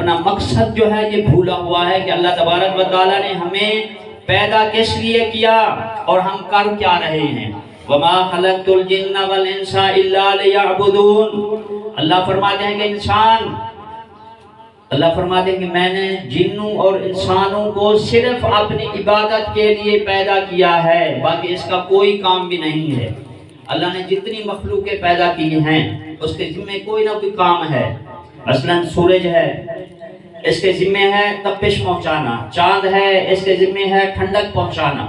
اپنا مقصد جو ہے یہ بھولا ہوا ہے کہ اللہ تبارک و تعالیٰ نے ہمیں پیدا کس لیے کیا اور ہم کر کیا رہے ہیں۔ وما خلقت الجن والانس الا ليعبدون، اللہ فرماتے ہیں کہ اللہ فرماتے ہیں کہ میں نے جنوں اور انسانوں کو صرف اپنی عبادت کے لیے پیدا کیا ہے، باقی اس کا کوئی کام بھی نہیں ہے۔ اللہ نے جتنی مخلوقیں پیدا کی ہیں اس کے ذمہ کوئی نہ کوئی کام ہے۔ مثلا سورج ہے، اس کے ذمہ ہے تپش پہنچانا، چاند ہے اس کے ذمہ ہے ٹھنڈک پہنچانا۔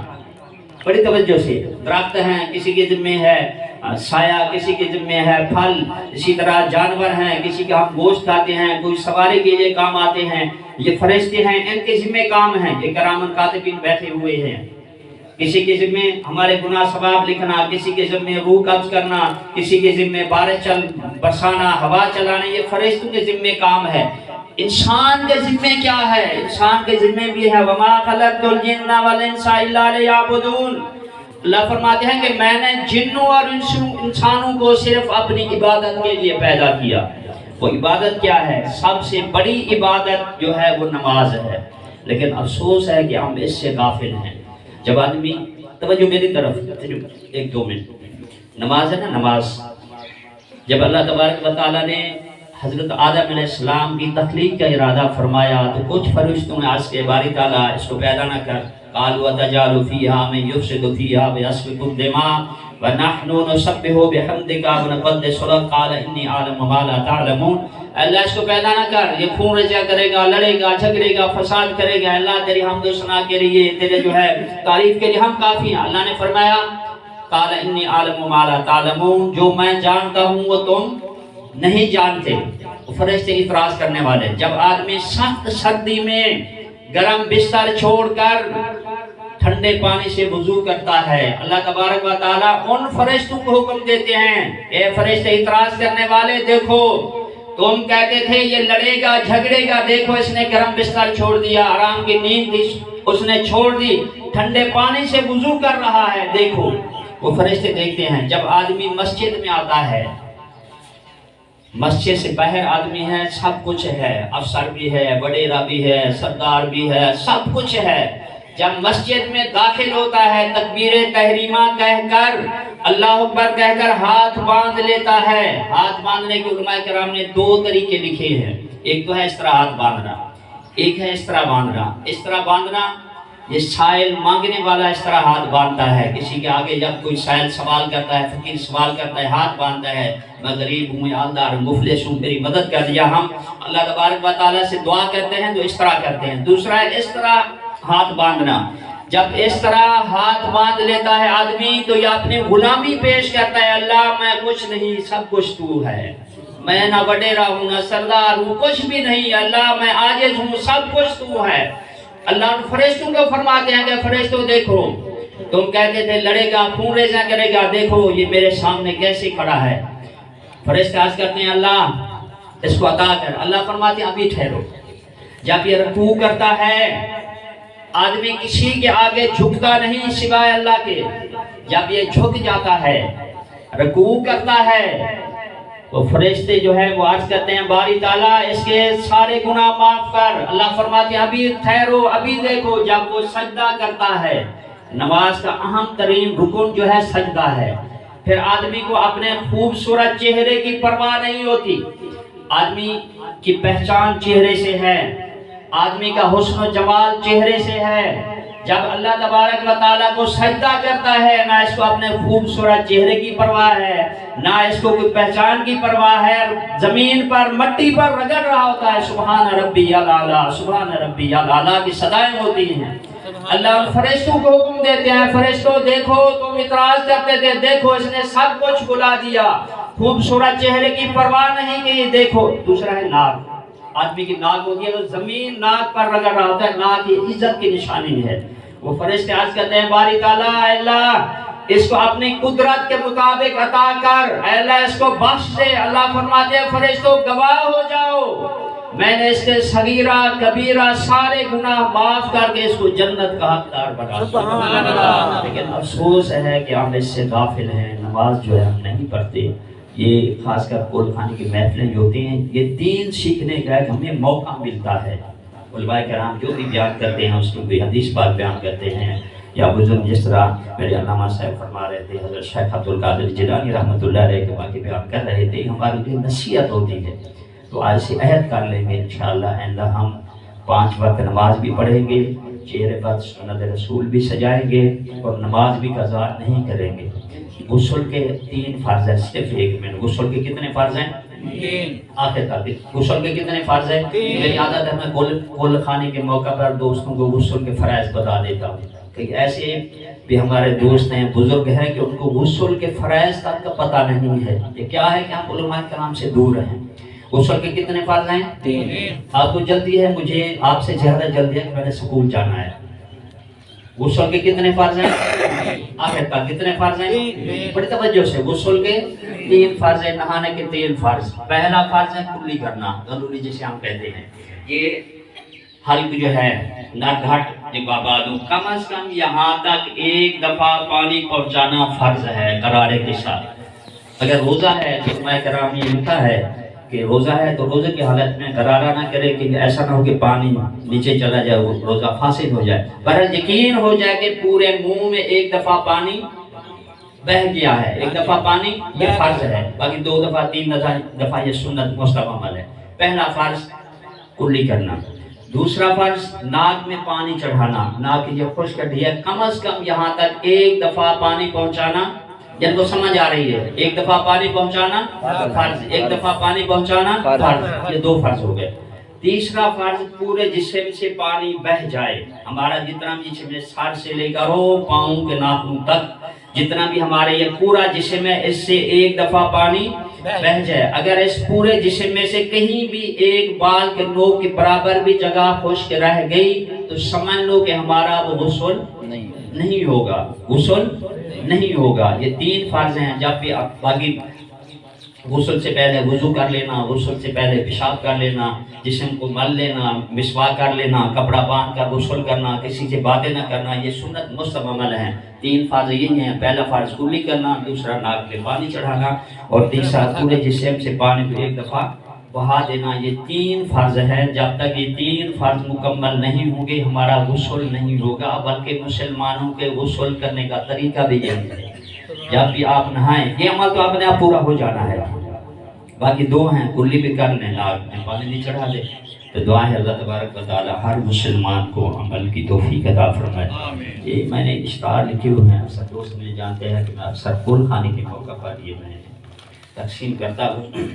بڑی توجہ سے، درخت ہیں کسی کے ذمہ ہے سایہ، کسی کے ذمہ ہے پھل، اسی طرح جانور ہیں کسی کا ہم گوشت کھاتے ہیں، کوئی سواری کے لیے کام آتے ہیں، یہ فرشتے ہیں ان کے ذمہ کام ہیں، یہ کرامن کاتبین بیٹھے ہوئے ہیں۔ کسی کے ذمہ ہمارے گناہ ثواب لکھنا، کسی کے ذمہ روح قبض کرنا، کسی کے ذمہ بارش برسانا، ہوا چلانا، یہ فرشتوں کے ذمہ کام ہے۔ انسان کے ذمہ کیا ہے؟ انسان کے ذمہ بھی ہے وما خلقت الجن والانس الا ليعبدون، اللہ فرماتے ہیں کہ میں نے جنوں اور انسانوں کو صرف اپنی عبادت کے لیے پیدا کیا۔ وہ عبادت کیا ہے؟ سب سے بڑی عبادت جو ہے وہ نماز ہے، لیکن افسوس ہے کہ ہم اس سے غافل ہیں۔ جب آدمی، توجہ میری طرف، ایک دو منٹ، نماز ہے نا، نماز جب اللہ تبارک و تعالیٰ نے حضرت آدم علیہ السلام کی تخلیق کا ارادہ فرمایا تو کچھ فرشتوں نے عرض کے باری تعالیٰ اس کو پیدا نہ کر، قالوا تجعل فيها من يفسد فيها ويسفك الدماء ونحن نسبح بحمدك ونقدس لك قال اني اعلم ما لا تعلمون، اللہ اس کو پیدا نہ کر، یہ خون رجا کرے گا، لڑے گا، جھگڑے گا، فساد کرے گا، اللہ تیری حمد و ثنا کے لیے، تیرے جو ہے تعریف کے لیے ہم کافی ہیں۔ اللہ نے فرمایا قال انی اعلم ما لا تعلمون، جو میں جانتا ہوں وہ تم نہیں جانتے۔ فرشتے اعتراض کرنے والے، جب آدمی سخت سردی میں گرم بستر چھوڑ کر ٹھنڈے پانی سے وضو کرتا ہے، اللہ تبارک و تعالیٰ ان فرشتوں کو حکم دیتے ہیں، اے فرشتے اعتراض کرنے والے، دیکھو تم کہتے تھے یہ لڑے گا جھگڑے گا، دیکھو اس نے گرم بستر چھوڑ دیا، آرام کی نیند تھی اس نے چھوڑ دی، ٹھنڈے پانی سے وضو کر رہا ہے، دیکھو۔ وہ فرشتے دیکھتے ہیں جب آدمی مسجد میں آتا ہے، مسجد سے باہر آدمی ہے، سب کچھ ہے، افسر بھی ہے، وڈیرا بھی ہے، سردار بھی ہے، سب کچھ ہے، جب مسجد میں داخل ہوتا ہے تکبیر تحریمہ کہہ کر، اللہ اکبر کہہ کر ہاتھ باندھ لیتا ہے۔ ہاتھ باندھنے کے علماء کرام نے دو طریقے لکھے ہیں، ایک تو ہے اس طرح ہاتھ باندھنا، ایک ہے اس طرح باندھنا۔ اس طرح باندھنا یہ سائل مانگنے والا اس طرح ہاتھ باندھتا ہے، کسی کے آگے جب کوئی سائل سوال کرتا ہے، فقیر سوال کرتا ہے، ہاتھ باندھتا ہے، میں غریب ہوں، مالدار ہوں، مفلس ہوں، میری مدد کر دیا۔ ہم اللہ تبارک و تعالیٰ سے دعا کرتے ہیں تو اس طرح کرتے ہیں۔ دوسرا ہے اس طرح ہاتھ باندھنا، جب اس طرح ہاتھ باندھ لیتا ہے آدمی تو یہ اپنی غلامی پیش کرتا ہے، اللہ میں کچھ نہیں، سب کچھ تو ہے، میں نہ وڈیرا ہوں نہ سردار ہوں، کچھ بھی نہیں، اللہ میں عاجز ہوں، سب کچھ تو ہے۔ اللہ ان فرشتوں کو فرماتے ہیں کہ فرشتوں دیکھو، تم کہتے تھے لڑے گا، خون ریزہ کرے گا، دیکھو یہ میرے سامنے کیسے کھڑا ہے۔ فرشتے عرض کرتے ہیں اللہ اس کو عطا کر، اللہ فرماتے ہیں ابھی ٹھہرو۔ جب یہ رکوع کرتا ہے، آدمی کسی کے آگے جھکتا نہیں سوائے اللہ کے، جب یہ جھک جاتا ہے، رکوع کرتا ہے، تو فرشتے جو ہے وہ عرض کرتے ہیں باری تعالیٰ اس کے سارے گناہ معاف کر۔ اللہ فرماتے ہیں ابھی ٹھہرو، ابھی دیکھو۔ جب وہ سجدہ کرتا ہے، نماز کا اہم ترین رکن جو ہے سجدہ ہے، پھر آدمی کو اپنے خوبصورت چہرے کی پرواہ نہیں ہوتی، آدمی کی پہچان چہرے سے ہے، آدمی کا حسن و جمال چہرے سے ہے۔ جب اللہ تبارک و تعالیٰ کو سجدہ کرتا ہے، نہ اس کو اپنے خوبصورت چہرے کی پرواہ ہے، نہ اس کو کوئی پہچان کی پرواہ ہے، زمین پر مٹی پر رگڑ رہا ہوتا ہے، سبحان ربی الاعلیٰ، سبحان ربی الاعلیٰ کی صدائیں ہوتی ہیں۔ اللہ فرشتوں کو حکم دیتے ہیں فرشتوں دیکھو، تم اعتراض کرتے تھے، دیکھو اس نے سب کچھ بھلا دیا، خوبصورت چہرے کی پرواہ نہیں کی، دیکھو۔ دوسرا ہے ناک، آدمی کی ناک ہوتی ہے تو زمین ناک پر رگڑ رہا ہوتا ہے، ناک یہ عزت کی نشانی ہے۔ وہ فرشتے عرض کرتے ہیں باری تعالیٰ اے اللہ اس کو اپنی قدرت کے مطابق عطا کر، اے اللہ اس کو بخش دے۔ اللہ فرماتے ہیں فرشتوں گواہ ہو جاؤ، میں نے اس کے صغیرہ کبیرہ سارے گناہ معاف کر کے اس کو جنت کا حقدار بنا دیا۔ لیکن افسوس ہے کہ ہم اس سے غافل ہیں، نماز جو ہے ہم نہیں پڑھتے۔ یہ خاص کر قول خانی کی محفلیں جو ہوتی ہیں، یہ دین سیکھنے کا ایک ہمیں موقع ملتا ہے۔ علماء کرام جو بھی بیان کرتے ہیں اس کو کوئی حدیث بات بیان کرتے ہیں، یا بزرگ جس طرح میرے علامہ صاحب فرما رہے تھے، حضرت شیخ عبدالقادر جیلانی رحمۃ اللہ علیہ کے باقی بیان کر رہے تھے، ہماری جو نصیحت ہوتی ہے تو آج سے عہد کر لیں گے انشاءاللہ آئندہ ہم 5 وقت نماز بھی پڑھیں گے، چہرے پر سنت رسول بھی سجائیں گے اور نماز بھی قضا نہیں کریں گے۔ غسل کے 3 فرض ہیں، صرف 1 منٹ۔ غسل کے کتنے فرض ہیں؟ 3۔ آخر تک غسل کے کتنے فرض ہیں؟ میری عادت ہے میں قول خانی کے موقع پر دوستوں کو غسل کے فرائض بتا دیتا ہوں، کہ ایسے بھی ہمارے دوست ہیں، بزرگ ہیں کہ ان کو غسل کے فرائض تک کا پتہ نہیں ہے۔ یہ کیا ہے کہ ہم علماء کرام سے دور ہیں۔ غسل کے کتنے فرض ہیں؟ 3۔ آپ کو جلدی ہے، مجھے آپ سے زیادہ جلدی ہے کہ میں نے سکول جانا ہے۔ غسل کے کتنے فرض ہیں؟ آخر تک کتنے فرض ہیں؟ بڑی توجہ سے، غسل کے 3 فرض ہیں، نہانے کے 3 فرض۔ پہلا فرض ہے کلی کرنا، غلولی جسے ہم کہتے ہیں۔ یہ حلق جو ہے نہ گھٹ جبابادو، کم از کم یہاں تک 1 دفعہ پانی پہنچانا فرض ہے غرارے کے ساتھ۔ اگر روزہ ہے تو علماء کرام یہ لکھا ہے کہ روزہ ہے تو روزے کی حالت میں غرارہ نہ کرے، کہ ایسا نہ ہو کہ پانی نیچے چلا جائے، وہ روزہ فاسد ہو جائے۔ بہرحال یقین ہو جائے کہ پورے منہ میں 1 دفعہ پانی بہ گیا ہے، 1 دفعہ پانی یہ فرض ہے، باقی 2 دفعہ 3 دفعہ یہ سنت مستحب عمل ہے۔ پہلا فرض کلی کرنا۔ دوسرا فرض ناک میں پانی چڑھانا، ناک یہ خشک ہڈی ہے، کم از کم یہاں تک 1 دفعہ پانی پہنچانا۔ جن کو سمجھ آ رہی ہے، 1 دفعہ پانی پہنچانا فرض، 1 دفعہ پانی پہنچانا فرض، یہ 2 فرض ہو گئے۔ تیسرا فرض پورے جسم سے پانی بہ جائے، ہمارا جتنا بھی جسم ہے، سر سے لے کر پاؤں کے ناخن تک جتنا بھی ہمارے یہ پورا جسم ہے، اس سے 1 دفعہ پانی بہ جائے۔ اگر اس پورے جسم میں سے کہیں بھی 1 بال کے نوک کے برابر بھی جگہ خشک رہ گئی تو سمجھ لو کہ ہمارا وہ غسل نہیں ہوگا، غسل نہیں ہوگا۔ یہ 3 فرض ہیں۔ جب بھی باقی غسل سے پہلے وضو کر لینا، غسل سے پہلے پیشاب کر لینا، جسم کو مل لینا، مسواک کر لینا، کپڑا باندھ کر غسل کرنا، کسی سے باتیں نہ کرنا، یہ سنت مستحب عمل ہیں۔ 3 فرض یہی ہیں، پہلا فرض کلی کرنا، دوسرا ناک پہ پانی چڑھانا، اور تیسرا پورے جسم سے پانی کو 1 دفعہ بہا دینا۔ یہ 3 فرض ہیں۔ جب تک یہ 3 فرض مکمل نہیں ہوں گے ہمارا غسل نہیں ہوگا، بلکہ مسلمانوں کے غسل کرنے کا طریقہ بھی یہی ہے۔ جب بھی آپ نہائیں، یہ عمل تو اپنے آپ پورا ہو جانا ہے، باقی 2 ہیں، کلی بھی کر لیں، ناک میں پانی نہیں چڑھا دے۔ تو دعا ہے اللہ تبارک و تعالی ہر مسلمان کو عمل کی توفیق عطا فرمائے۔ یہ میں نے اشتہار لکھے ہوئے ہیں، اکثر دوست مجھے جانتے ہیں کہ میں اکثر قول خانی کے موقع پر یہ میں تقسیم کرتا ہوں۔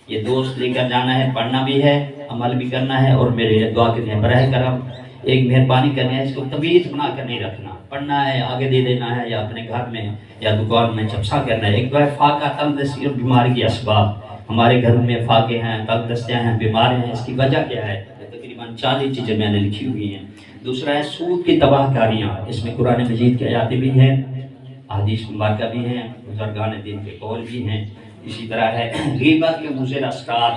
یہ دوست لے کر جانا ہے، پڑھنا بھی ہے، عمل بھی کرنا ہے، اور میرے دعا کے لیے براہ کرم ایک مہربانی کرنی ہے، اس کو طویل بنا کر نہیں رکھنا، پڑھنا ہے آگے دے دینا ہے، یا اپنے گھر میں یا دکان میں چپسا کرنا ہے۔ ایک دعا فاقہ تنگدستی اور بیماری کے اسباب، ہمارے گھروں میں فاقے ہیں، تنگدستیاں ہیں، بیماری ہیں، اس کی وجہ کیا ہے؟ تقریباً 40 چیزیں میں نے لکھی ہوئی ہیں۔ دوسرا ہے سود کی تباہ کاریاں، اس میں قرآن مجید کی آیاتیں بھی ہیں، احادیث مبارکہ بھی ہیں، بزرگان دین کے قول بھی ہیں۔ اسی طرح ہے غیبت کے مضر اثرات،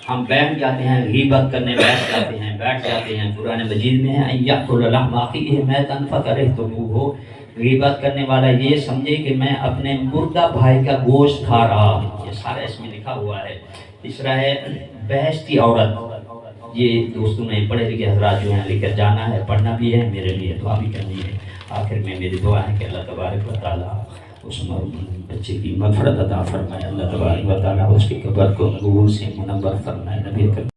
ہم بیٹھ جاتے ہیں غیبت کرنے، بیٹھ جاتے ہیں، قرآن مجید میں ہے یأکل لحم اخیہ میتا فکرہتموہ، غیبت کرنے والا یہ سمجھے کہ میں اپنے مردہ بھائی کا گوشت کھا رہا ہوں، یہ سارا اس میں لکھا ہوا ہے۔ تیسرا ہے بہشتی عورت، یہ دوستوں نے پڑھے لکھے حضرات جو ہیں لے کر جانا ہے، پڑھنا بھی ہے، میرے لیے دعا بھی کرنی ہے۔ آخر میں میری دعا ہے کہ اللہ تبارک و تعالیٰ اس بچے کی مغفرت عطا فرمائے، اللہ تبارک و تعالیٰ اس کی قبر کو نور سے منور فرمائے۔ نبی